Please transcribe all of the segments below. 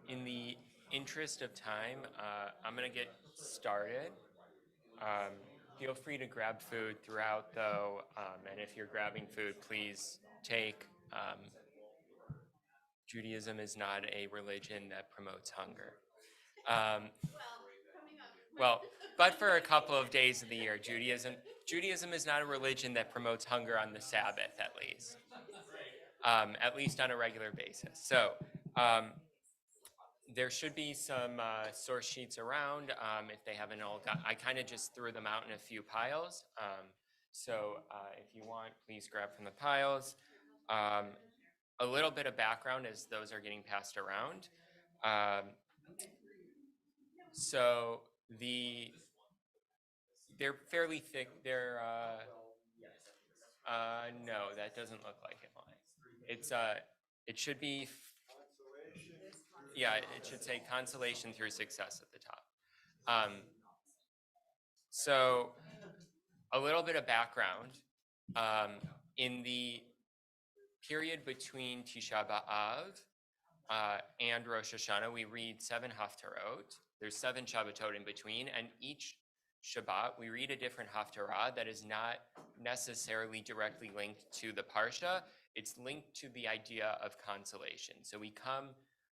In the interest of time, I'm going to get started. Um, Feel free to grab food throughout, though, and if you're grabbing food, please take. Judaism is not a religion that promotes hunger. Um, well, but for a couple of days of the year, Judaism is not a religion that promotes hunger on the Sabbath, at least on a regular basis. So um, there should be some source sheets around if they haven't all got. I kind of just threw them out in a few piles. So if you want, please grab from the piles. Um, a little bit of background as those are getting passed around. So they're fairly thick. No, that doesn't look like it. It should be, yeah, it should say consolation through success at the top. So a little bit of background. In the period between Tisha B'Av and Rosh Hashanah, we read 7 Haftarot. There's 7 Shabbatot in between, and each Shabbat, we read a different Haftarah that is not necessarily directly linked to the Parsha. It's linked to the idea of consolation. So we come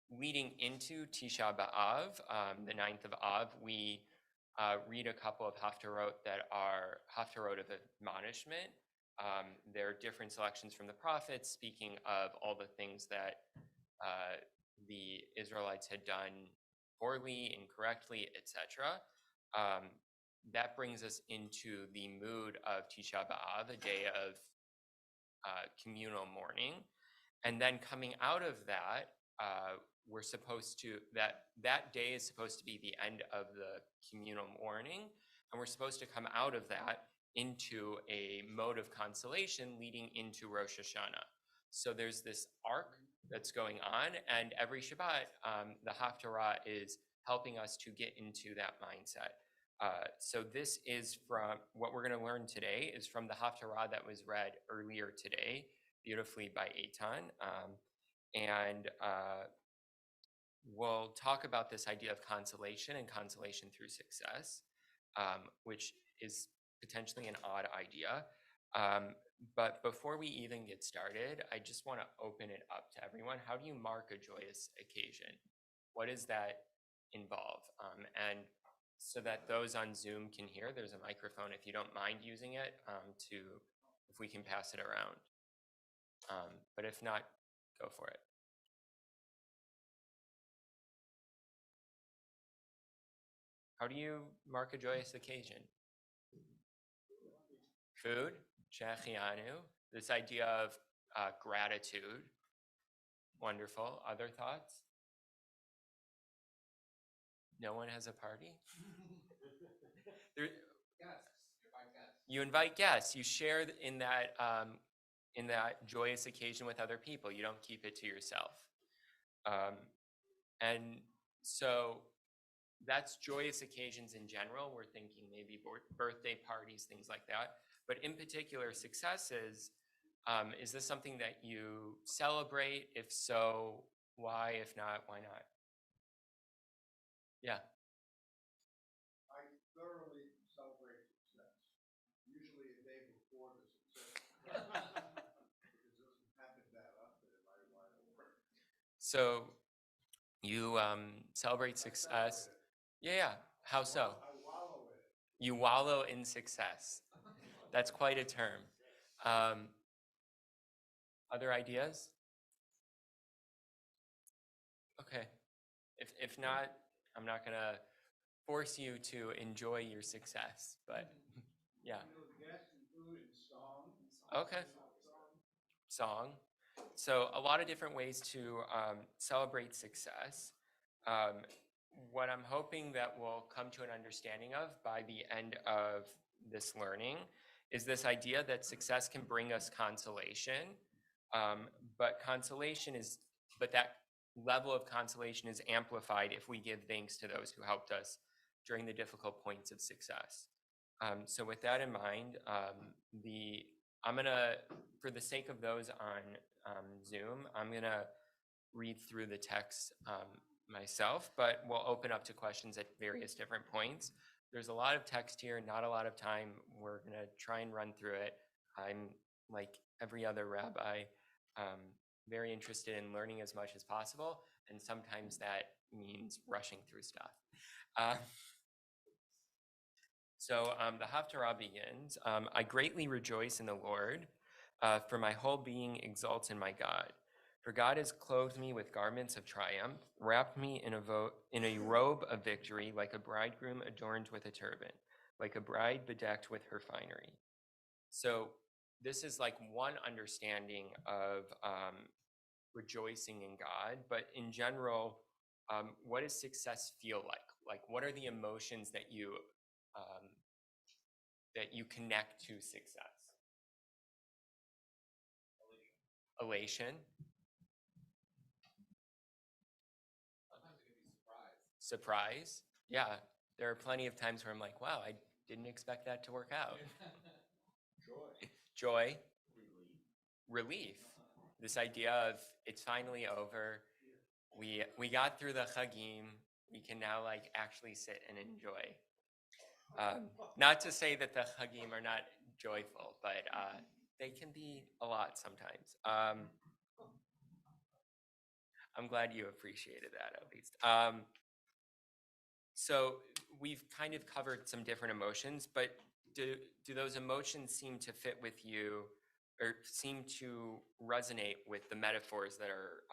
leading into Tisha B'Av, the 9th of Av, we read a couple of Haftarot that are Haftarot of admonishment. There are different selections from the prophets speaking of all the things that the Israelites had done poorly, incorrectly, etc. That brings us into the mood of Tisha B'Av, a day of communal mourning. And then coming out of that, we're supposed to, that day is supposed to be the end of the communal mourning, and we're supposed to come out of that into a mode of consolation leading into Rosh Hashanah. So there's this arc that's going on, and every Shabbat, the Haftarah is helping us to get into that mindset. So this is from, what we're going to learn today is from the Haftarah that was read earlier today, beautifully by Eitan. And we'll talk about this idea of consolation and consolation through success, which is potentially an odd idea. But before we even get started, I just want to open it up to everyone. How do you mark a joyous occasion? What does that involve? And so that those on Zoom can hear, there's a microphone if you don't mind using it if we can pass it around. But if not, go for it. How do you mark a joyous occasion? Food, shechianu, this idea of gratitude. Wonderful. Other thoughts? No one has a party? You invite guests. You share in that joyous occasion with other people. You don't keep it to yourself. And so that's joyous occasions in general. We're thinking maybe birthday parties, things like that. But in particular, successes, is this something that you celebrate? If so, why? If not, why not? Yeah. I thoroughly celebrate success, usually a day before the success. Because it doesn't happen that often in my line of work. So you celebrate success. Yeah. How so? I wallow in it. You wallow in success. That's quite a term. Other ideas? Okay. If not, I'm not going to force you to enjoy your success, but yeah. Guests include in song. Okay. Song. So a lot of different ways to celebrate success. What I'm hoping that we'll come to an understanding of by the end of this learning is this idea that success can bring us consolation, but that level of consolation is amplified if we give thanks to those who helped us during the difficult points of success. So with that in mind, I'm gonna, for the sake of those on Zoom, I'm gonna read through the text myself, but we'll open up to questions at various different points. There's a lot of text here, not a lot of time. We're going to try and run through it. I'm, like every other rabbi, very interested in learning as much as possible, and sometimes that means rushing through stuff. So the Haftarah begins, I greatly rejoice in the Lord, for my whole being exalts in my God. For God has clothed me with garments of triumph, wrapped me in a robe of victory, like a bridegroom adorned with a turban, like a bride bedecked with her finery. So this is like one understanding of rejoicing in God, but in general, what does success feel like? Like, what are the emotions that you connect to success? Elation. Sometimes it can be surprise. Yeah, there are plenty of times where I'm like, wow, I didn't expect that to work out. Joy. Relief. This idea of it's finally over. We got through the Chagim. We can now like actually sit and enjoy. Not to say that the Chagim are not joyful, but they can be a lot sometimes. I'm glad you appreciated that at least. So we've kind of covered some different emotions, but do those emotions seem to fit with you, or seem to resonate with the metaphors that are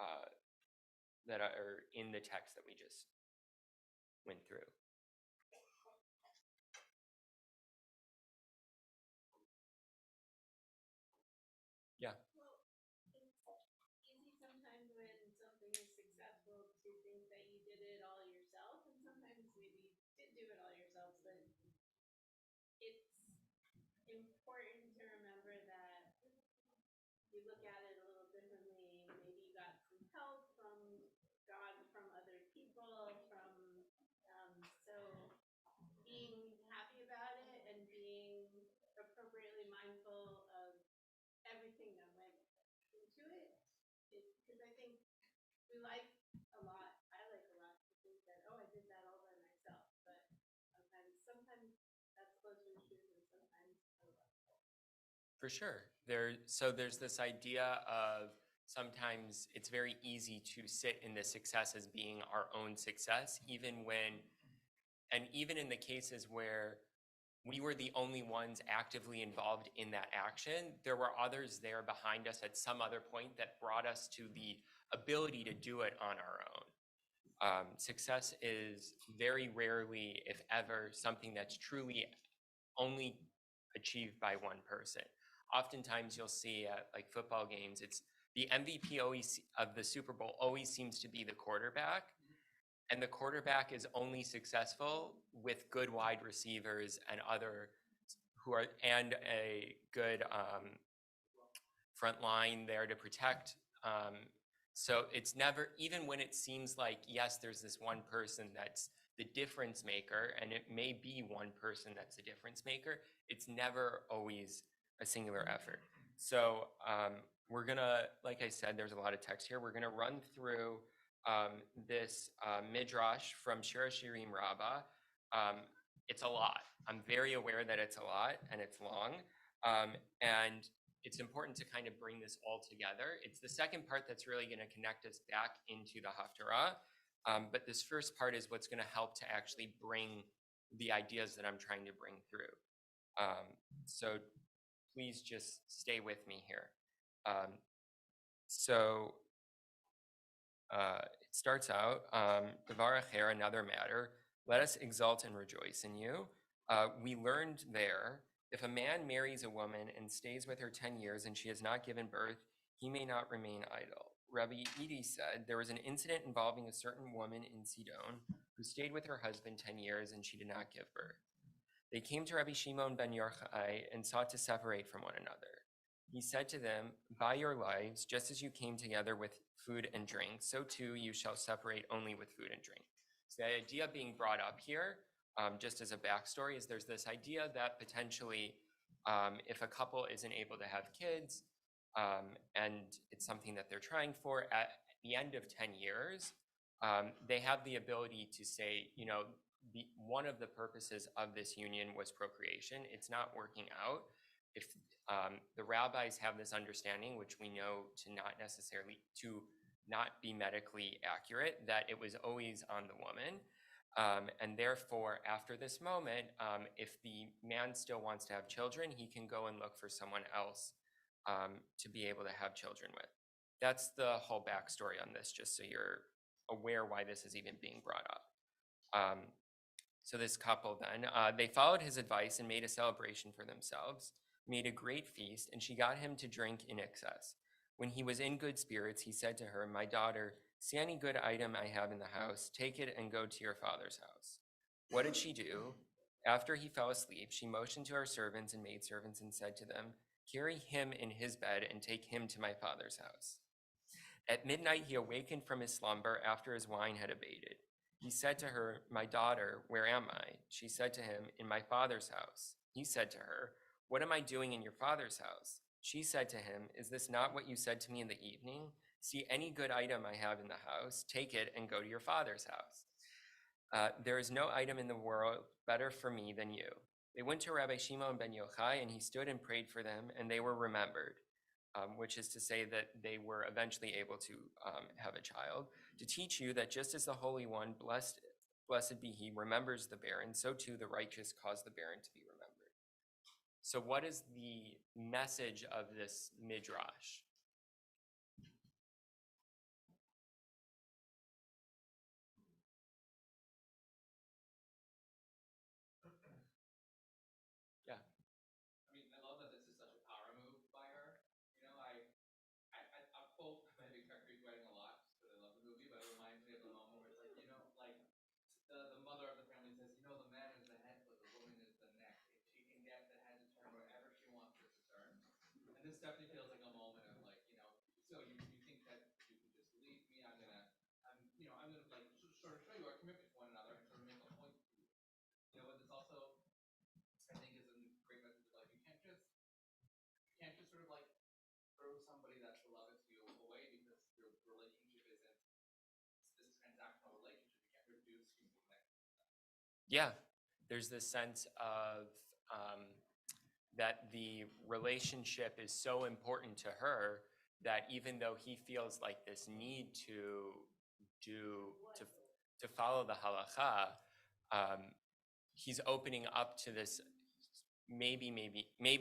in the text that we just went through? Yeah. Well, it's easy sometimes when something is successful to think that you did it all yourself, and sometimes maybe you did do it all yourself, but it's important to remember that you look at it a little differently. Maybe you got some help from God, from other people, so being happy about it and being appropriately mindful of everything that went into it, because I think we like a lot. I like a lot to think that, oh, I did that all by myself, but sometimes that's closer to truth, and sometimes For sure. There's this idea of sometimes it's very easy to sit in the success as being our own success, even in the cases where we were the only ones actively involved in that action, there were others there behind us at some other point that brought us to the ability to do it on our own. Success is very rarely, if ever, something that's truly only achieved by one person. Oftentimes you'll see at like football games, it's the MVP of the Super Bowl always seems to be the quarterback, and the quarterback is only successful with good wide receivers and a good front line there to protect. So it's never, even when it seems like, yes, there's this one person that's the difference maker, and it may be one person that's the difference maker, it's never always a singular effort. So we're gonna, like I said, there's a lot of text here. We're gonna run through this midrash from Shir Shirim Rabbah. It's a lot. I'm very aware that it's a lot and it's long. And it's important to kind of bring this all together. It's the second part that's really going to connect us back into the Haftarah. But this first part is what's going to help to actually bring the ideas that I'm trying to bring through. So please just stay with me here. It starts out, Devar Acher, another matter, let us exalt and rejoice in you. We learned there, if a man marries a woman and stays with her 10 years and she has not given birth, he may not remain idle. Rabbi Edi said there was an incident involving a certain woman in Sidon who stayed with her husband 10 years and she did not give birth. They came to Rabbi Shimon ben Yochai and sought to separate from one another. He said to them, by your lives, just as you came together with food and drink, so too you shall separate only with food and drink. So the idea being brought up here, just as a backstory, is there's this idea that potentially if a couple isn't able to have kids, and it's something that they're trying for, at the end of 10 years, they have the ability to say, you know, one of the purposes of this union was procreation. It's not working out. If the rabbis have this understanding, which we know to not be medically accurate, that it was always on the woman. And therefore, after this moment, if the man still wants to have children, he can go and look for someone else to be able to have children with. That's the whole backstory on this, just so you're aware why this is even being brought up. So this couple then, they followed his advice and made a celebration for themselves, made a great feast, and she got him to drink in excess. When he was in good spirits, he said to her, "My daughter, see any good item I have in the house, take it and go to your father's house." What did she do? After he fell asleep, she motioned to her servants and maidservants and said to them, "Carry him in his bed and take him to my father's house." At midnight, he awakened from his slumber after his wine had abated. He said to her, "My daughter, where am I?" She said to him, "In my father's house." He said to her, "What am I doing in your father's house?" She said to him, "Is this not what you said to me in the evening? See any good item I have in the house, take it and go to your father's house. There is no item in the world better for me than you." They went to Rabbi Shimon ben Yochai, and he stood and prayed for them, and they were remembered, which is to say that they were eventually able to have a child, "to teach you that just as the Holy One, blessed be he, remembers the barren, so too the righteous cause the barren to be remembered." So what is the message of this midrash? Yeah. I mean, I love that this is such a power move by her. You know, I quote my big fat Greek wedding a lot because I love the movie, but it reminds me of the moment where it's like, you know, like the mother of the family says, you know, the man is the head, but the woman is the neck. If she can get the head to turn wherever she wants it to turn. And this definitely feels like a moment of like, you know, so you think that you can just leave me, I'm gonna like sort of show you our commitment to one another and sort of make a point to you. You know, but this also I think is a great message of like you can't just sort of like throw somebody that's beloved to you away because your relationship isn't this transactional relationship. You can't reduce human connection. Yeah, there's this sense of that the relationship is so important to her that even though he feels like this need to follow the halacha, he's opening up to this. Maybe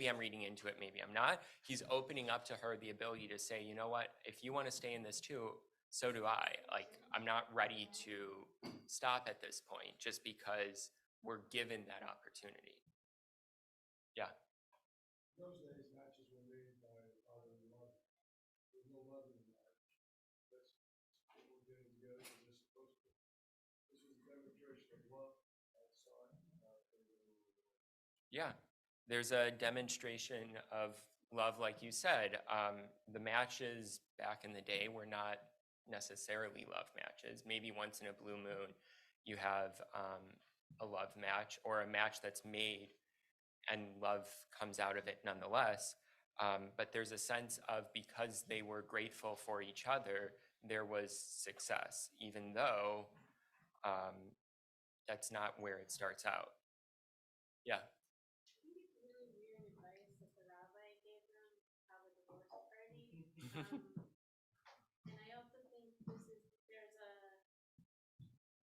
I'm reading into it, maybe I'm not. He's opening up to her the ability to say, you know what, if you want to stay in this too, so do I. Like, I'm not ready to stop at this point just because we're given that opportunity. Yeah. In those days, matches were made by the father and the mother. There was no love in the marriage. That's people were getting together because they're supposed to. This was a demonstration of love outside Yeah. There's a demonstration of love, like you said. The matches back in the day were not necessarily love matches. Maybe once in a blue moon, you have a love match or a match that's made and love comes out of it nonetheless. But there's a sense of because they were grateful for each other, there was success, even though that's not where it starts out. Yeah. I think it's really weird advice that the rabbi gave them to have a divorce party. And I also think there's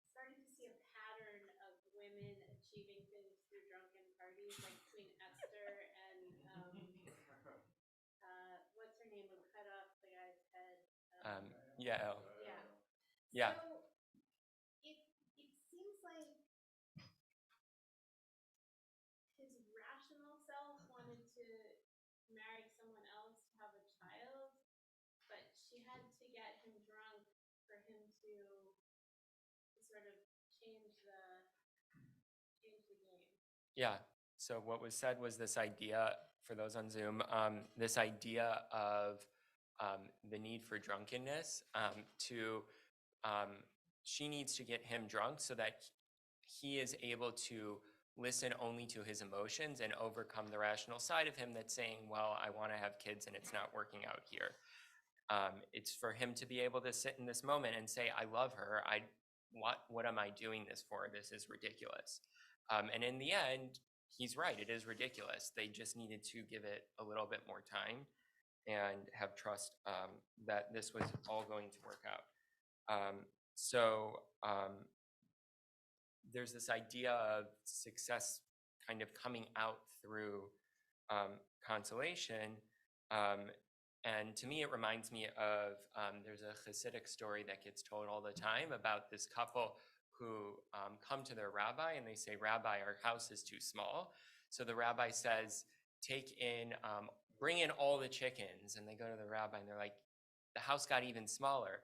starting to see a pattern of women achieving things through drunken parties, like between Esther and what's her name who cut off the guy's head? Yeah. Yeah. Yeah. So it seems like his rational self wanted to marry someone else to have a child, but she had to get him drunk for him to sort of change the game. Yeah. So what was said was this idea, for those on Zoom, this idea of the need for drunkenness she needs to get him drunk so that he is able to listen only to his emotions and overcome the rational side of him that's saying, well, I want to have kids and it's not working out here. It's for him to be able to sit in this moment and say, I love her. What am I doing this for? This is ridiculous. And in the end, he's right. It is ridiculous. They just needed to give it a little bit more time and have trust that this was all going to work out. There's this idea of success kind of coming out through consolation. And to me, it reminds me of, there's a Hasidic story that gets told all the time about this couple who come to their rabbi and they say, Rabbi, our house is too small. So the rabbi says, bring in all the chickens. And they go to the rabbi and they're like, the house got even smaller.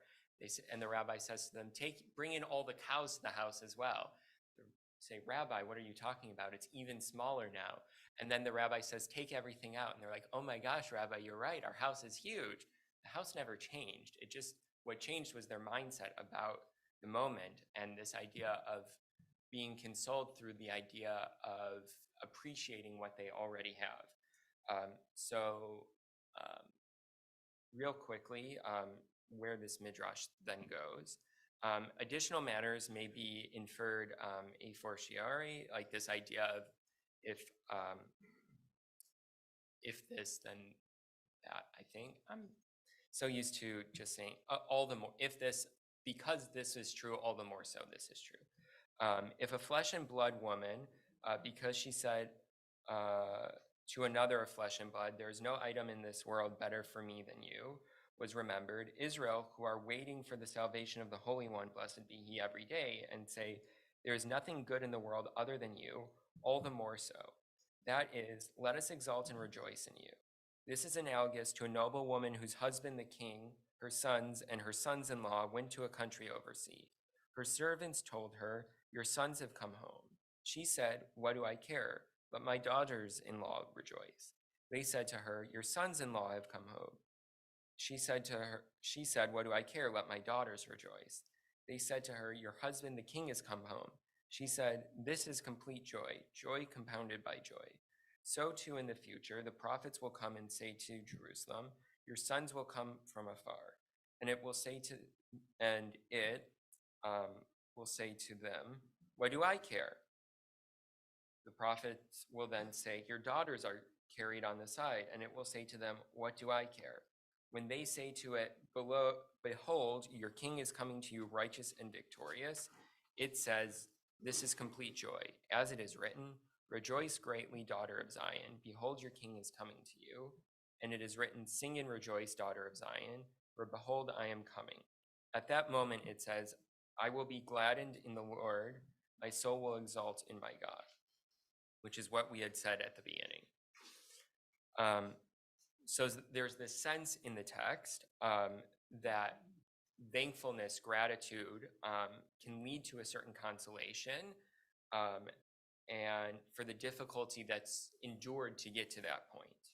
And the rabbi says to them, bring in all the cows to the house as well. They say, Rabbi, what are you talking about? It's even smaller now. And then the rabbi says, take everything out. And they're like, oh my gosh, Rabbi, you're right. Our house is huge. The house never changed. What changed was their mindset about the moment and this idea of being consoled through the idea of appreciating what they already have. Real quickly, where this midrash then goes. Additional matters may be inferred a fortiori, like this idea of if this, then that. I think I'm so used to just saying all the more, if this, because this is true, all the more so this is true. If a flesh and blood woman, because she said to another of flesh and blood, there is no item in this world better for me than you, was remembered, Israel, who are waiting for the salvation of the Holy One, blessed be he, every day, and say, there is nothing good in the world other than you, all the more so. That is, let us exalt and rejoice in you. This is analogous to a noble woman whose husband, the king, her sons, and her sons-in-law went to a country overseas. Her servants told her, your sons have come home. She said, what do I care? But my daughters-in-law rejoice. They said to her, your sons-in-law have come home. She said, what do I care? Let my daughters rejoice. They said to her, your husband, the king, has come home. She said, this is complete joy, joy compounded by joy. So too in the future, the prophets will come and say to Jerusalem, your sons will come from afar. And it will say to them, what do I care? The prophets will then say, your daughters are carried on the side. And it will say to them, what do I care? When they say to it, behold, your king is coming to you righteous and victorious, it says, this is complete joy. As it is written, rejoice greatly, daughter of Zion. Behold, your king is coming to you. And it is written, sing and rejoice, daughter of Zion, for behold, I am coming. At that moment, it says, I will be gladdened in the Lord. My soul will exult in my God, which is what we had said at the beginning. So there's this sense in the text that thankfulness, gratitude can lead to a certain consolation and for the difficulty that's endured to get to that point,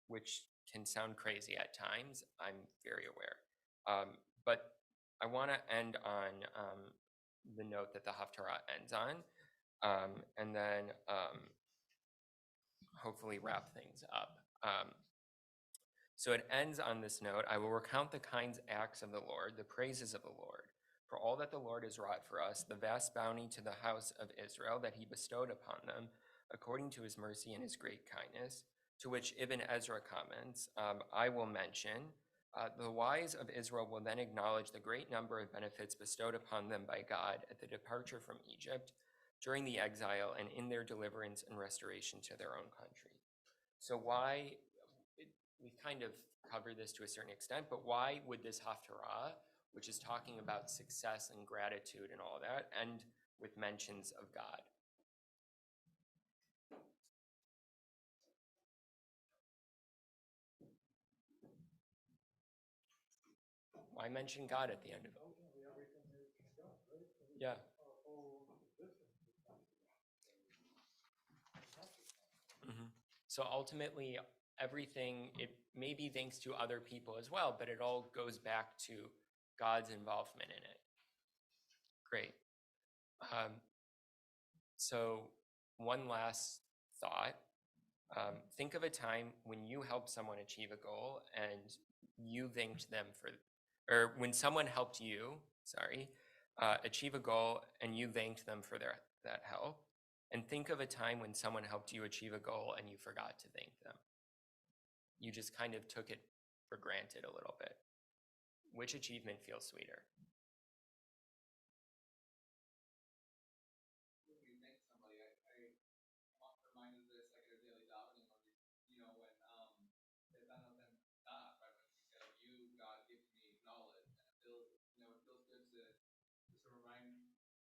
which can sound crazy at times, I'm very aware. But I want to end on the note that the Haftarah ends on, and then hopefully wrap things up. So it ends on this note, I will recount the kind acts of the Lord, the praises of the Lord, for all that the Lord has wrought for us, the vast bounty to the house of Israel that he bestowed upon them, according to his mercy and his great kindness, to which Ibn Ezra comments, I will mention, the wise of Israel will then acknowledge the great number of benefits bestowed upon them by God at the departure from Egypt, during the exile, and in their deliverance and restoration to their own country. So we've kind of covered this to a certain extent, but why would this Haftarah, which is talking about success and gratitude and all that, end with mentions of God? Why mention God at the end of it? Ultimately, everything is God, right? Yeah. Our whole existence is God. So ultimately, everything, it may be thanks to other people as well, but it all goes back to God's involvement in it. Great. So one last thought. Think of a time when you helped someone achieve a goal and you thanked them or when someone helped you, achieve a goal and you thanked them for that help. And think of a time when someone helped you achieve a goal and you forgot to thank them. You just kind of took it for granted a little bit. Which achievement feels sweeter? When you thank somebody, I'm reminded of this like at a daily davening when when right? When you say, you, God, give me knowledge. And it feels good to sort of remind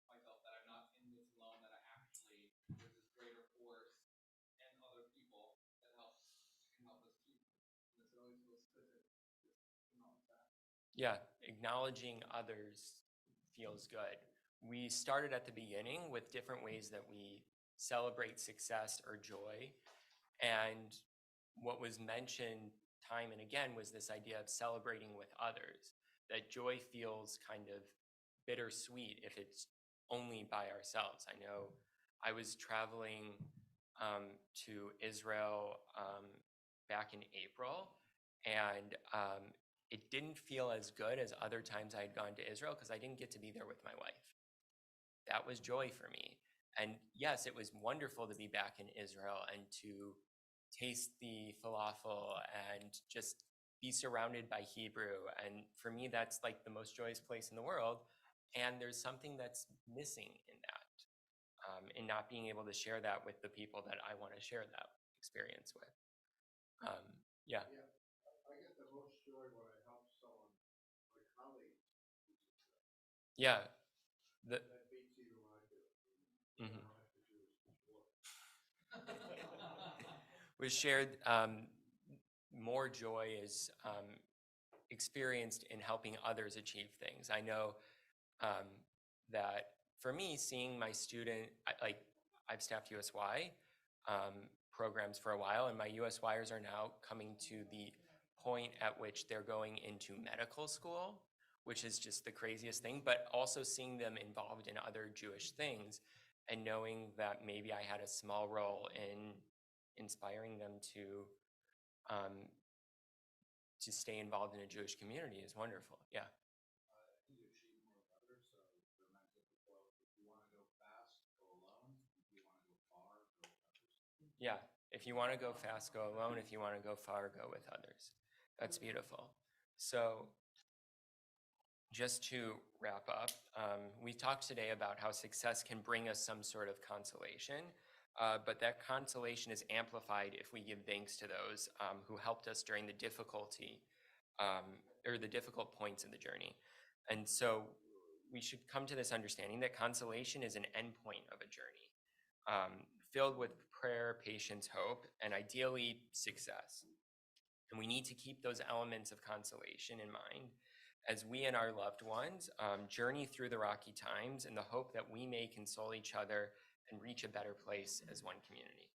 myself that I'm not in this alone, that there's this greater force and other people that can help us achieve it. And it always feels good to acknowledge that. Yeah, acknowledging others feels good. We started at the beginning with different ways that we celebrate success or joy. And what was mentioned time and again was this idea of celebrating with others, that joy feels kind of bittersweet if it's only by ourselves. I know I was traveling to Israel back in April, and it didn't feel as good as other times I had gone to Israel because I didn't get to be there with my wife. That was joy for me. And yes, it was wonderful to be back in Israel and to taste the falafel and just be surrounded by Hebrew. And for me, that's like the most joyous place in the world. And there's something that's missing in that, in not being able to share that with the people that I want to share that experience with. Yeah. Yeah, I get the most joy when I help someone, my colleagues. Yeah. That beats even when I do it. I don't have to do this before. Was shared more joy is experienced in helping others achieve things. I know that for me, seeing my student, I've staffed USY programs for a while, and my USYers are now coming to the point at which they're going into medical school, which is just the craziest thing, but also seeing them involved in other Jewish things and knowing that maybe I had a small role in inspiring them to stay involved in a Jewish community is wonderful. Yeah. You achieve more with others, so reminds me of the quote, if you want to go fast, go alone. If you want to go far, go with others. Yeah. If you want to go fast, go alone. If you want to go far, go with others. That's beautiful. So just to wrap up, we talked today about how success can bring us some sort of consolation, but that consolation is amplified if we give thanks to those who helped us during the difficulty or the difficult points in the journey. And so we should come to this understanding that consolation is an endpoint of a journey, filled with prayer, patience, hope, and ideally success. And we need to keep those elements of consolation in mind as we and our loved ones journey through the rocky times in the hope that we may console each other and reach a better place as one community.